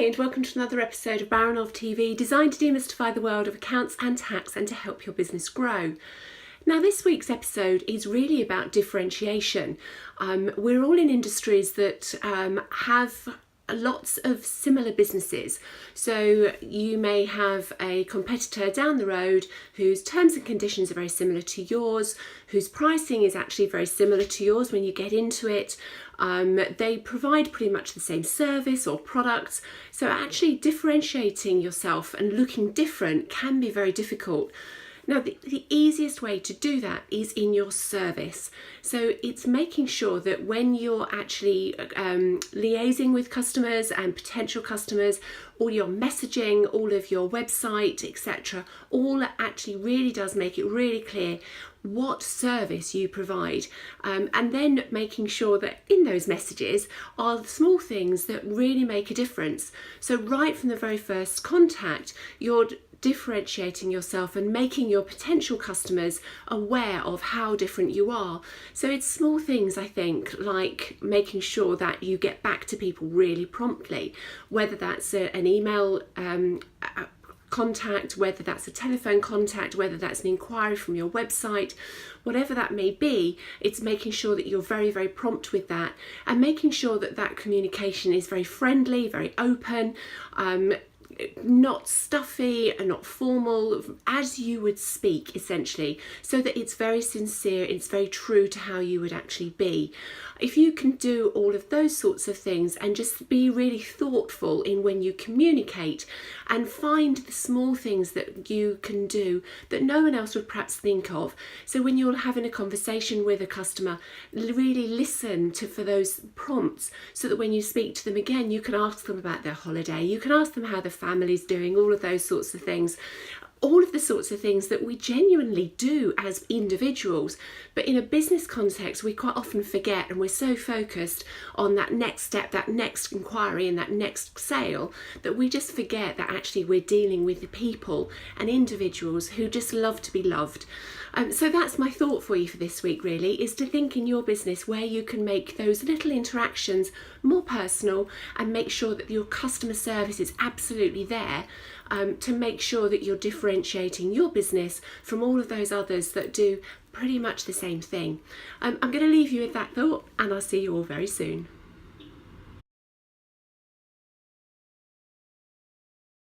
and welcome to another episode of Baranov TV, designed to demystify the world of accounts and tax and to help your business grow. Now, this week's episode is really about differentiation. We're all in industries that have lots of similar businesses. So you may have a competitor down the road whose terms and conditions are very similar to yours, whose pricing is actually very similar to yours when you get into it. They provide pretty much the same service or products. So actually differentiating yourself and looking different can be very difficult. Now, the easiest way to do that is in your service. So it's making sure that when you're actually liaising with customers and potential customers, all your messaging, all of your website, etc., all actually really does make it really clear what service you provide, and then making sure that in those messages are the small things that really make a difference. So right from the very first contact, you're differentiating yourself and making your potential customers aware of how different you are. So it's small things, I think, like making sure that you get back to people really promptly, whether that's an email contact, whether that's a telephone contact, whether that's an inquiry from your website, whatever that may be. It's making sure that you're very, very prompt with that and making sure that that communication is very friendly, very open, not stuffy and not formal, as you would speak essentially, so that it's very sincere, it's very true to how you would actually be. If you can do all of those sorts of things and just be really thoughtful in when you communicate and find the small things that you can do that no one else would perhaps think of. So when you're having a conversation with a customer, really listen for those prompts so that when you speak to them again, you can ask them about their holiday, you can ask them how the family's doing, all of those sorts of things. All of the sorts of things that we genuinely do as individuals, but in a business context we quite often forget, and we're so focused on that next step, that next inquiry and that next sale, that we just forget that actually we're dealing with the people and individuals who just love to be loved. So that's my thought for you for this week, really, is to think in your business where you can make those little interactions more personal and make sure that your customer service is absolutely there, to make sure that you're differentiating your business from all of those others that do pretty much the same thing. I'm going to leave you with that thought, and I'll see you all very soon.